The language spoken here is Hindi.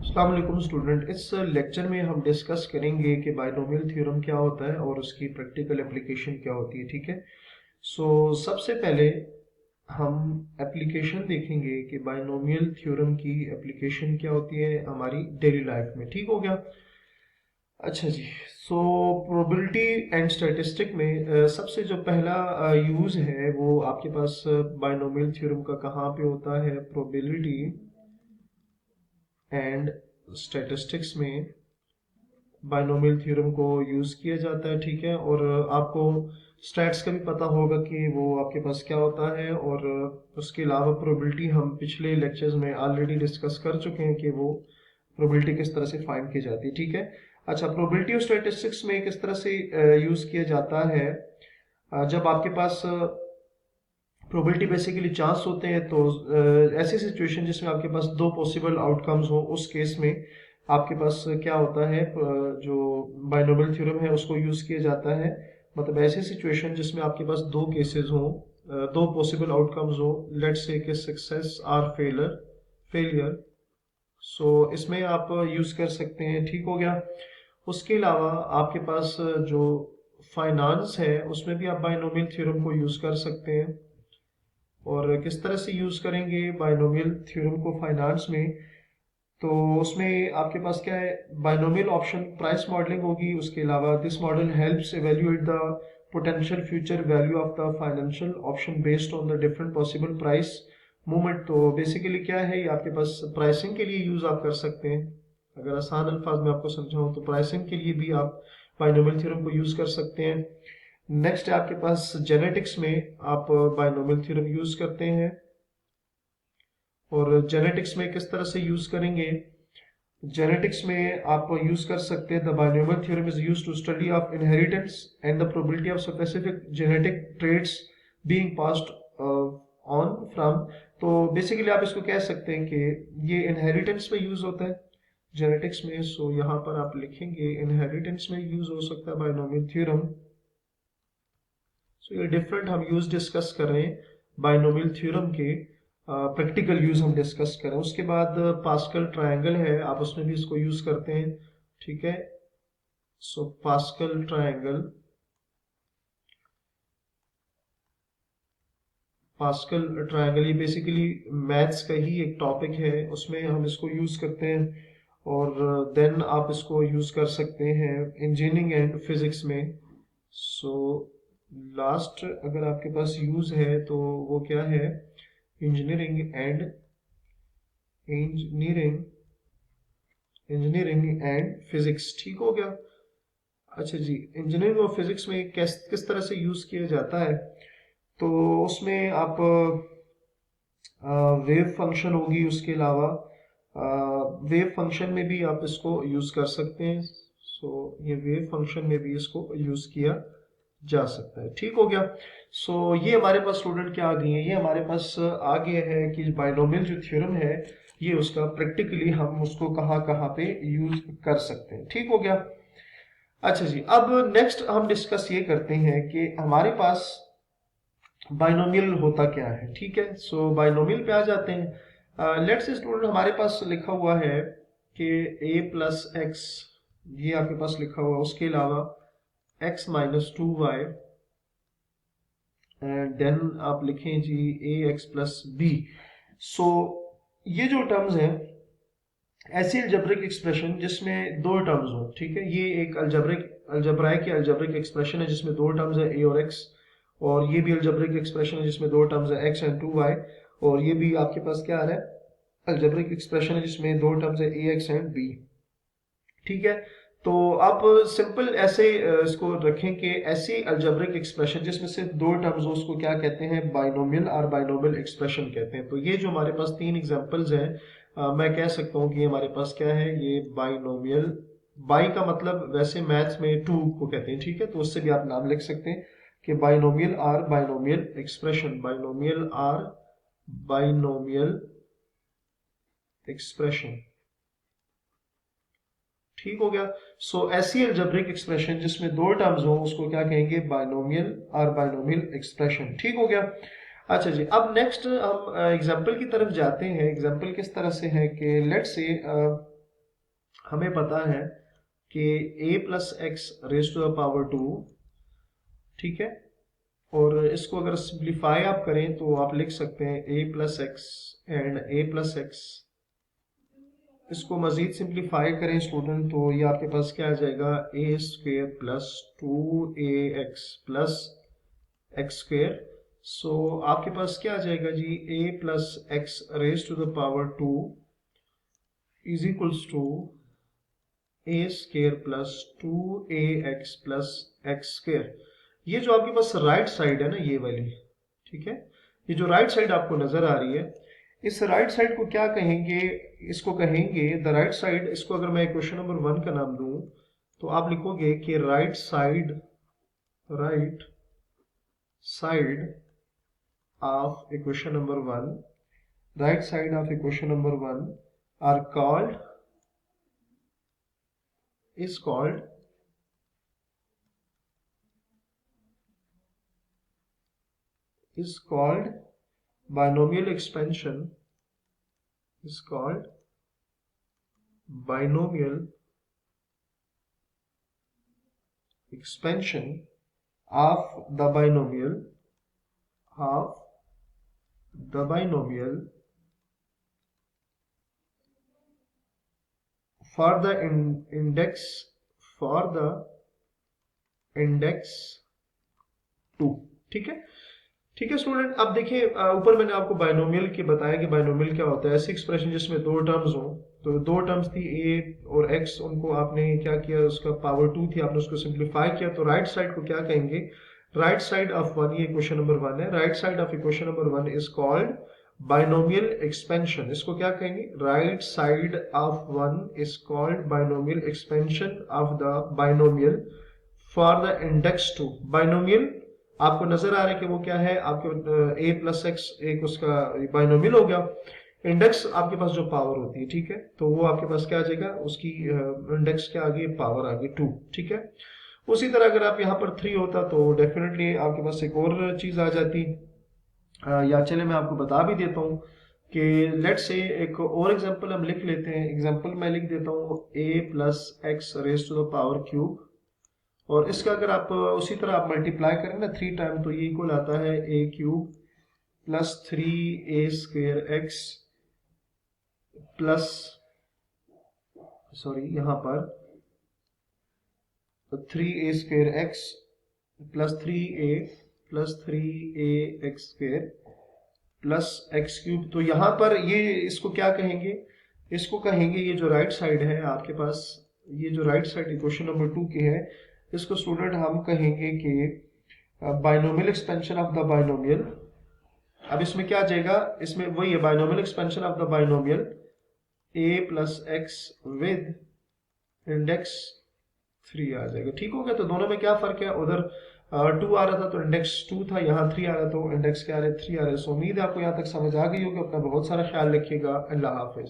अस्सलाम वालेकुम स्टूडेंट। इस लेक्चर में हम डिस्कस करेंगे कि बायनोमियल थ्योरम क्या होता है और उसकी प्रैक्टिकल एप्लीकेशन क्या होती है। ठीक है। सबसे पहले हम एप्लीकेशन देखेंगे कि बायनोमियल थ्योरम की एप्लीकेशन क्या होती है हमारी डेली लाइफ में। ठीक हो गया। अच्छा जी। प्रोबेबिलिटी एंड स्टैटिस्टिक में सबसे जो पहला यूज है वो आपके पास बायनोमियल थ्योरम का कहाँ पे होता है। प्रोबेबिलिटी एंड स्टैटिस्टिक्स में बायनोमियल थ्योरम को यूज किया जाता है। ठीक है। और आपको स्टैट्स का भी पता होगा कि वो आपके पास क्या होता है। और उसके अलावा प्रोबेबिलिटी हम पिछले लेक्चर्स में ऑलरेडी डिस्कस कर चुके हैं कि वो प्रोबेबिलिटी किस तरह से फाइंड की जाती है। ठीक है। अच्छा, प्रोबेबिलिटी और स्टैटिस्टिक्स में किस तरह से यूज किया जाता है। जब आपके पास प्रोबेबिलिटी बेसिकली चांस होते हैं तो ऐसी सिचुएशन जिसमें आपके पास दो पॉसिबल आउटकम्स हो, उस केस में आपके पास क्या होता है, जो बायनोमियल थ्योरम है उसको यूज किया जाता है। मतलब ऐसी सिचुएशन जिसमें आपके पास दो केसेस हो, दो पॉसिबल आउटकम्स हो, लेट्स से कि सक्सेस और फेलियर फेलियर इसमें आप यूज कर सकते हैं। ठीक हो गया। उसके अलावा आपके पास जो फाइनेंस है उसमें भी आप बायनोमियल थ्योरम को यूज कर सकते हैं। और किस तरह से यूज करेंगे बायनोमियल थ्योरम को फाइनेंस में, तो उसमें आपके पास क्या है, बायनोमियल ऑप्शन प्राइस मॉडलिंग होगी। उसके अलावा this model helps evaluate the potential future value of the financial option based on the different possible price movement. तो बेसिकली क्या है, ये आपके पास प्राइसिंग के लिए यूज आप कर सकते हैं। अगर आसान अल्फाज में आपको समझाऊं तो प्राइसिंग के लिए भी आप बायनोमियल थ्योरम को यूज कर सकते हैं। नेक्स्ट है आपके पास जेनेटिक्स में आप बायनोमियल थ्योरम यूज करते हैं। और जेनेटिक्स में किस तरह से यूज करेंगे, जेनेटिक्स में आप यूज कर सकते हैं the binomial theorem is used to study of inheritance and the probability of specific genetic traits being passed on from. तो बेसिकली आप इसको कह सकते हैं कि ये इनहेरिटेंस में यूज होता है जेनेटिक्स में। यहाँ पर आप लिखेंगे इनहेरिटेंस में यूज हो सकता है बायनोमियल थ्योरम। ये डिफरेंट हम यूज डिस्कस कर रहे हैं बायनोमियल थ्योरम के, प्रैक्टिकल यूज हम डिस्कस कर रहे हैं। उसके बाद पास्कल ट्रायंगल है, आप उसमें भी इसको यूज करते हैं। ठीक है। पास्कल ट्रायंगल, ये बेसिकली मैथ्स का ही एक टॉपिक है, उसमें हम इसको यूज करते हैं। और देन आप इसको यूज कर सकते हैं इंजीनियरिंग एंड फिजिक्स में। सो लास्ट अगर आपके पास यूज है तो वो क्या है, इंजीनियरिंग एंड फिजिक्स। ठीक हो गया। अच्छा जी, इंजीनियरिंग और फिजिक्स में किस किस तरह से यूज किया जाता है, तो उसमें आप वेव फंक्शन होगी, उसके अलावा वेव फंक्शन में भी आप इसको यूज कर सकते हैं। ये वेव फंक्शन में भी इसको यूज किया जा सकता है। ठीक हो गया। ये हमारे पास स्टूडेंट क्या आ गई है, ये हमारे पास आ गया है कि बायनोमियल जो थ्योरम है ये उसका प्रैक्टिकली हम उसको कहाँ कहाँ पे यूज कर सकते हैं। ठीक हो गया। अच्छा जी, अब नेक्स्ट हम डिस्कस ये करते हैं कि हमारे पास बायनोमियल होता क्या है। ठीक है। बायनोमियल पे आ जाते हैं। लेट्स से स्टूडेंट हमारे पास लिखा हुआ है कि a प्लस एक्स, ये आपके पास लिखा हुआ है। उसके अलावा x minus 2y, and then आप लिखें जी ए एक्स प्लस बी। सो ये जो टर्म्स हैं, ऐसी अलजेब्रिक एक्सप्रेशन जिसमें दो टर्म्स हो। ठीक है। ये एक अलजेब्रिक एक्सप्रेशन है जिसमें दो टर्म्स है a और x। और ये भी अलजेब्रिक एक्सप्रेशन है जिसमें दो टर्म्स है x एंड 2y। और ये भी आपके पास क्या आ रहा है, अलजेब्रिक एक्सप्रेशन है जिसमें दो टर्म्स है ax एंड b। ठीक है। तो आप सिंपल ऐसे इसको रखें कि ऐसी अलजेब्रिक एक्सप्रेशन जिसमें सिर्फ दो टर्म्स हो उसको क्या कहते हैं, बाइनोमियल और बाइनोमियल एक्सप्रेशन कहते हैं। तो ये जो हमारे पास तीन एग्जांपल्स हैं, मैं कह सकता हूँ कि ये हमारे पास क्या है, ये बाइनोमियल। बाई का मतलब वैसे मैथ्स में टू को कहते हैं। ठीक है। तो उससे भी आप नाम लिख सकते हैं कि binomial or binomial expression, binomial or binomial expression. ठीक हो गया। ऐसी अलजेब्रिक एक्सप्रेशन जिसमें दो टर्म्स हो उसको क्या कहेंगे, बाइनोमियल और बाइनोमियल एक्सप्रेशन। ठीक हो गया। अच्छा जी, अब नेक्स्ट हम एग्जांपल की तरफ जाते हैं। एग्जांपल किस तरह से है कि लेट्स से हमें पता है कि a plus x raise to the power 2, ठीक है। और इसको अगर सिंप्लीफाई आप करें तो आप लिख सकते हैं a plus x and a plus x. इसको मजीद सिंप्लीफाई करें स्टूडेंट तो ये आपके पास क्या आ जाएगा, a square plus 2ax plus x square. So आपके पास क्या आ जाएगा जी, a plus x raise to the power 2 is equals to a square plus 2ax plus x square. ये जो आपके पास राइट साइड है ना, ये वाली, ठीक है, ये जो राइट साइड आपको नजर आ रही है, इस राइट साइड को क्या कहेंगे, इसको कहेंगे द राइट साइड। इसको अगर मैं क्वेश्चन नंबर 1 का नाम दूं तो आप लिखोगे कि right side of equation number 1, right side of equation number 1 are called, is called binomial expansion, is called binomial expansion of the binomial for the index 2, ठीक है। ठीक है स्टूडेंट, अब देखिए ऊपर मैंने आपको बाइनोमियल के बताया कि बाइनोमियल क्या होता है। ऐसी एक्सप्रेशन जिसमें दो टर्म्स हो, तो दो टर्म्स थी a और x, उनको आपने क्या किया, उसका पावर 2 थी, आपने उसको सिंप्लीफाई किया, तो राइट साइड को क्या कहेंगे, राइट साइड ऑफ 1, ये क्वेश्चन नंबर 1 है, right side of equation number 1 is called binomial expansion. इसको क्या कहेंगे, right side of 1 is called binomial expansion of the binomial for the index 2। Binomial आपको नजर आ रहा है कि वो क्या है, आपके a प्लस एक्स एक उसका बाइनोमियल हो गया, इंडेक्स आपके पास जो पावर होती है, ठीक है, तो वो आपके पास क्या आ जाएगा, उसकी इंडेक्स क्या आ गई, पावर आ गई 2, ठीक है। उसी तरह अगर आप यहाँ पर 3 होता तो डेफिनेटली आपके पास एक और चीज आ जाती। या चले मैं आपको बता भी देता हूँ कि लेट से एक और एग्जांपल हम लिख लेते हैं। एग्जांपल मैं लिख देता हूँ a plus x raise to the power cube, और इसका अगर आप उसी तरह आप मल्टीप्लाई करें ना 3 टाइम, तो ये इक्वल आता है a cube plus 3a square x plus, sorry यहाँ पर 3a square x plus 3a x square plus x cube. तो यहाँ पर ये इसको क्या कहेंगे, इसको कहेंगे, ये जो राइट साइड है आपके पास, ये जो राइट साइड इक्वेशन नंबर 2 की है, इसको स्टूडेंट हम कहेंगे कि binomial expansion of the binomial. अब इसमें क्या आ जाएगा, इसमें वही है binomial expansion of the binomial a plus x with index 3 आ जाएगा। ठीक हो गया, तो दोनों में क्या फर्क है, उधर 2 आ रहा था तो इंडेक्स 2 था, यहाँ 3 आ रहा तो इंडेक्स क्या आ रहा है, 3 आ रहा है। सो उम्मीद है आपको यहाँ तक समझ आ गई होगी। अपना बहुत सारा ख्याल रखिएगा। अल्लाह हाफिज।